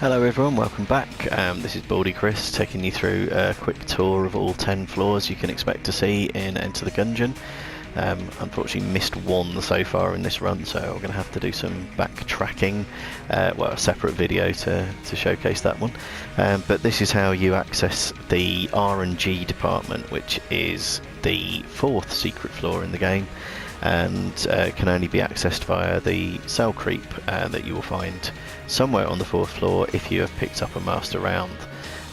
Hello everyone, welcome back. This is Baldy Chris taking you through a quick tour of all 10 floors you can expect to see in Enter the Gungeon. Unfortunately missed one so far in this run, so we're going to have to do some backtracking, well, a separate video to showcase that one. But this is how you access the RNG department, which is the 4th secret floor in the game, and can only be accessed via the cell creep that you will find somewhere on the 4th floor if you have picked up a master round,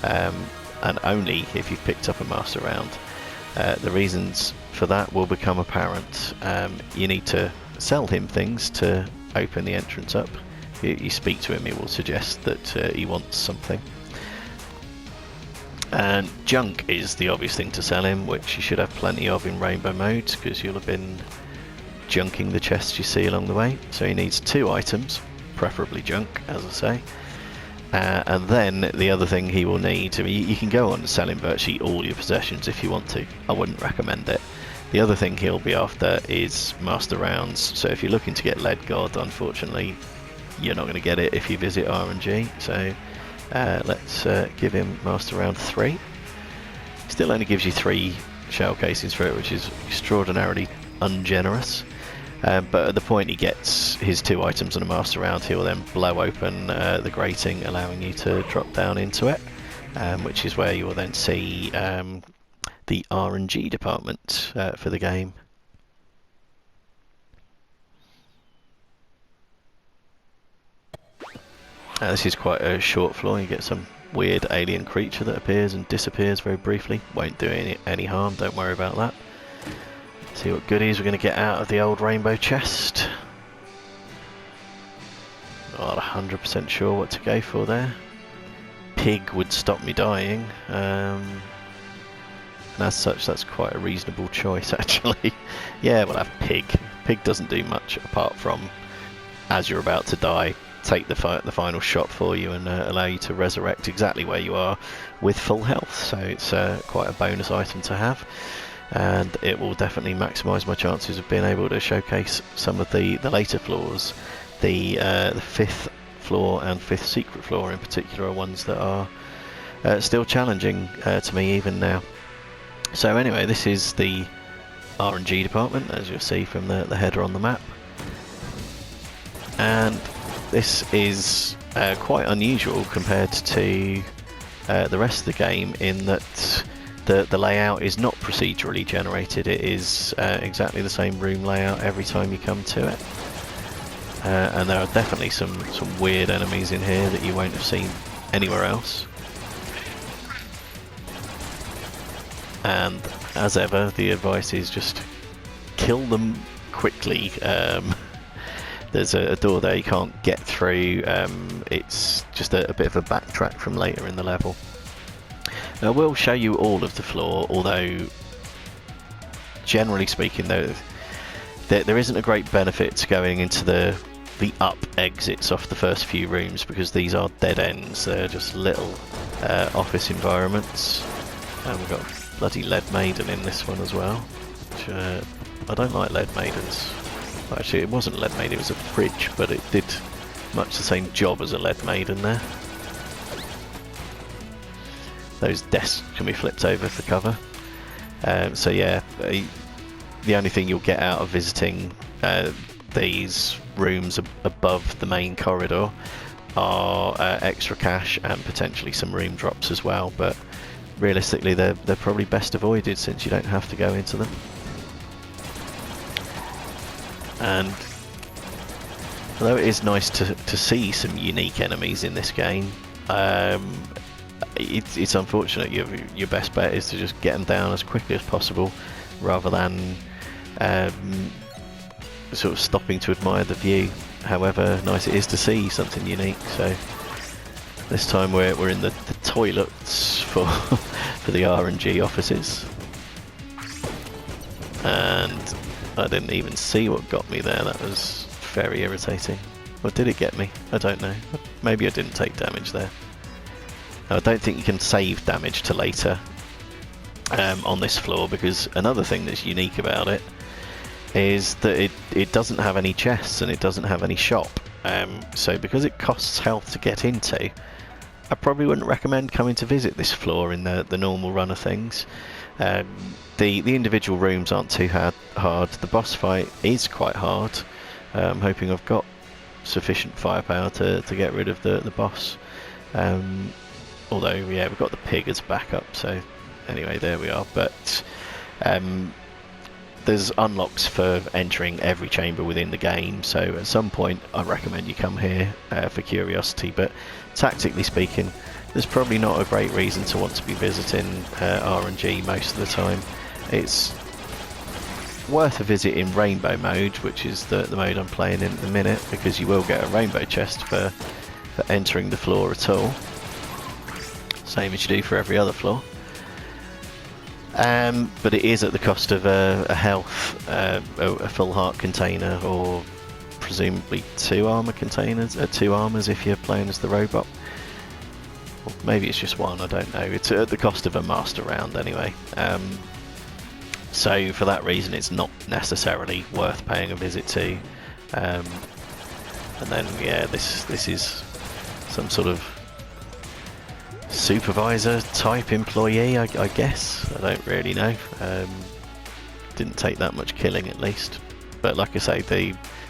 and only if you've picked up a master round. The reasons for that will become apparent. You need to sell him things to open the entrance up. You speak to him, he will suggest that he wants something. And junk is the obvious thing to sell him, which you should have plenty of in rainbow modes, because you'll have been junking the chests you see along the way. So he needs 2 items, preferably junk, as I say. And then the other thing he will need, I mean, you can go on and sell him virtually all your possessions if you want to. I wouldn't recommend it. The other thing he'll be after is master rounds. So if you're looking to get Lead God, unfortunately you're not going to get it if you visit RNG. So let's give him master round 3. Still only gives you 3 shell casings for it, which is extraordinarily ungenerous. But at the point he gets his 2 items and a master round, he'll then blow open the grating, allowing you to drop down into it, which is where you will then see the RNG department for the game. This is quite a short floor. You get some weird alien creature that appears and disappears very briefly. Won't do any harm, don't worry about that. See what goodies we're going to get out of the old rainbow chest. Not 100% sure what to go for there. Pig would stop me dying, and as such that's quite a reasonable choice actually. Yeah, we'll have pig. Pig doesn't do much apart from, as you're about to die, take the final shot for you and allow you to resurrect exactly where you are with full health. So it's quite a bonus item to have. And it will definitely maximise my chances of being able to showcase some of the later floors. The 5th floor and 5th secret floor in particular are ones that are still challenging to me even now. So anyway, this is the RNG department, as you'll see from the header on the map. And this is quite unusual compared to the rest of the game in that the layout is not procedurally generated. It is exactly the same room layout every time you come to it, and there are definitely some weird enemies in here that you won't have seen anywhere else. And as ever, the advice is just kill them quickly. There's a door there you can't get through. It's just a bit of a backtrack from later in the level. I will show you all of the floor, although generally speaking though, there isn't a great benefit to going into the up exits off the first few rooms, because these are dead ends. They're just little office environments. And we've got a bloody Lead Maiden in this one as well, which I don't like Lead Maidens. Well, actually it wasn't Lead Maiden, it was a fridge, but it did much the same job as a Lead Maiden there. Those desks can be flipped over for cover. So yeah, the only thing you'll get out of visiting these rooms above the main corridor are extra cash and potentially some room drops as well, but realistically they're probably best avoided since you don't have to go into them. And although it is nice to see some unique enemies in this game, it's unfortunate. Your best bet is to just get them down as quickly as possible, rather than sort of stopping to admire the view. However nice it is to see something unique. So this time we're in the toilets for for the RNG offices, and I didn't even see what got me there. That was very irritating. What did it get me? I don't know. Maybe I didn't take damage there. I don't think you can save damage to later on this floor, because another thing that's unique about it is that it doesn't have any chests and it doesn't have any shop. So because it costs health to get into, I probably wouldn't recommend coming to visit this floor in the normal run of things. The individual rooms aren't too hard. The boss fight is quite hard. I'm hoping I've got sufficient firepower to get rid of the boss. Although, yeah, we've got the pig as backup, so anyway, there we are. But there's unlocks for entering every chamber within the game, so at some point I recommend you come here for curiosity, but tactically speaking, there's probably not a great reason to want to be visiting RNG most of the time. It's worth a visit in rainbow mode, which is the mode I'm playing in at the minute, because you will get a rainbow chest for entering the floor at all, same as you do for every other floor. But it is at the cost of a health, a full heart container, or presumably 2 armor containers, 2 armors if you're playing as the robot. Or maybe it's just 1, I don't know. It's at the cost of a master round anyway. So for that reason, it's not necessarily worth paying a visit to. And then, yeah, this is some sort of supervisor type employee, I guess. I don't really know. Didn't take that much killing, at least. But like I say,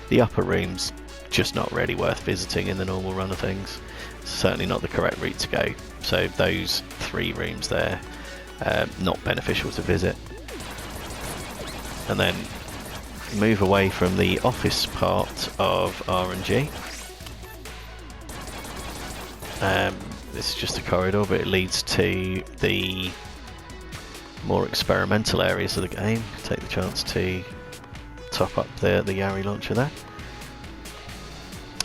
the upper room's just not really worth visiting in the normal run of things. Certainly not the correct route to go. So those 3 rooms there, not beneficial to visit. And then move away from the office part of RNG. This is just a corridor, but it leads to the more experimental areas of the game. Take the chance to top up the Yari launcher there.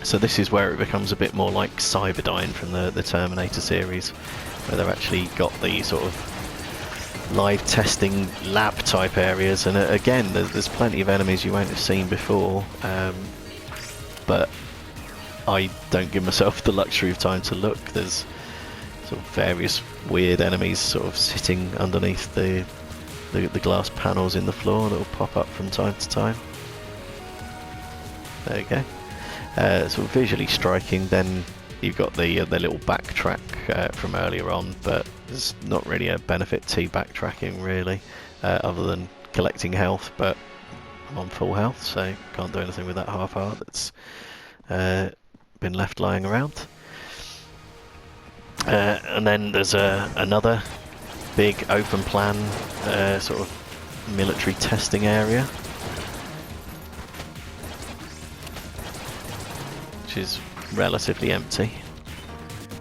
So this is where it becomes a bit more like Cyberdyne from the Terminator series, where they've actually got the sort of live testing lab type areas, and again there's plenty of enemies you won't have seen before, but I don't give myself the luxury of time to look. There's sort of various weird enemies sort of sitting underneath the glass panels in the floor that will pop up from time to time. There you go. Sort of visually striking. Then you've got the little backtrack from earlier on, but there's not really a benefit to backtracking really, other than collecting health, but I'm on full health, so can't do anything with that half heart that's been left lying around. And then there's another big open plan sort of military testing area, which is relatively empty.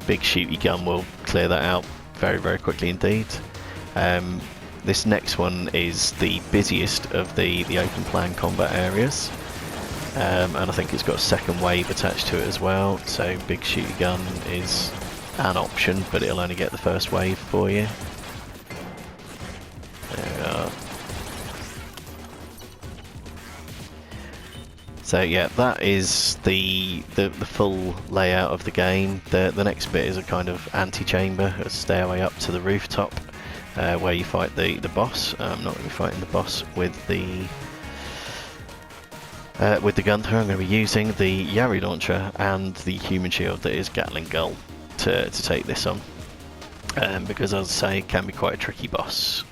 Big shooty gun will clear that out very, very quickly indeed. This next one is the busiest of the open plan combat areas, and I think it's got a second wave attached to it as well, so big shooty gun is an option, but it'll only get the first wave for you. There we are. So yeah, that is the full layout of the game. The next bit is a kind of antechamber, a stairway up to the rooftop, where you fight the boss. I'm not going to be fighting the boss with the Gunther. I'm going to be using the Yari launcher and the human shield that is Gatling Gull to take this on, because as I say, it can be quite a tricky boss.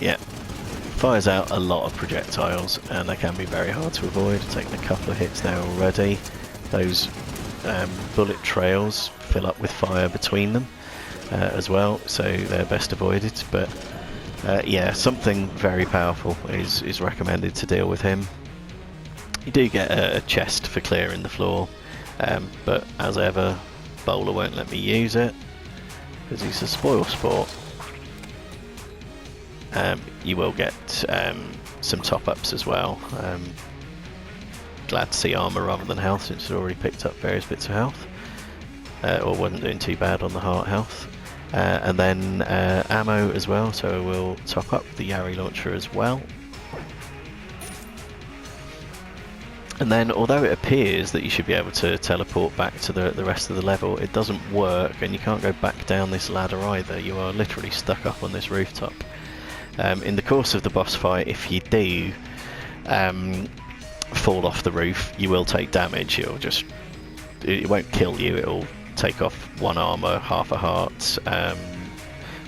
Yeah, fires out a lot of projectiles and they can be very hard to avoid. Taking a couple of hits there already. Those bullet trails fill up with fire between them as well, so they're best avoided. But yeah, something very powerful is recommended to deal with him. You do get a chest for clearing the floor, but as ever, Bowler won't let me use it because he's a spoil sport. You will get some top-ups as well. Glad to see armour rather than health, since it's already picked up various bits of health, or wasn't doing too bad on the heart health. And then ammo as well, so we'll top up the Yari launcher as well. And then, although it appears that you should be able to teleport back to the rest of the level, it doesn't work, and you can't go back down this ladder either. You are literally stuck up on this rooftop. In the course of the boss fight, if you do fall off the roof, you will take damage. It won't kill you, it'll take off 1 armor, half a heart,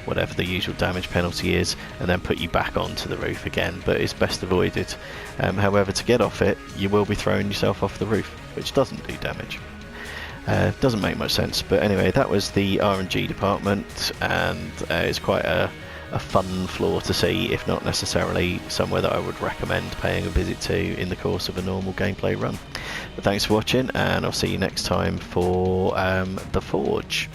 whatever the usual damage penalty is, and then put you back onto the roof again, but it's best avoided. However, to get off it, you will be throwing yourself off the roof, which doesn't do damage. Doesn't make much sense, but anyway, that was the RNG department, and it's quite a fun floor to see, if not necessarily somewhere that I would recommend paying a visit to in the course of a normal gameplay run. But thanks for watching, and I'll see you next time for The Forge.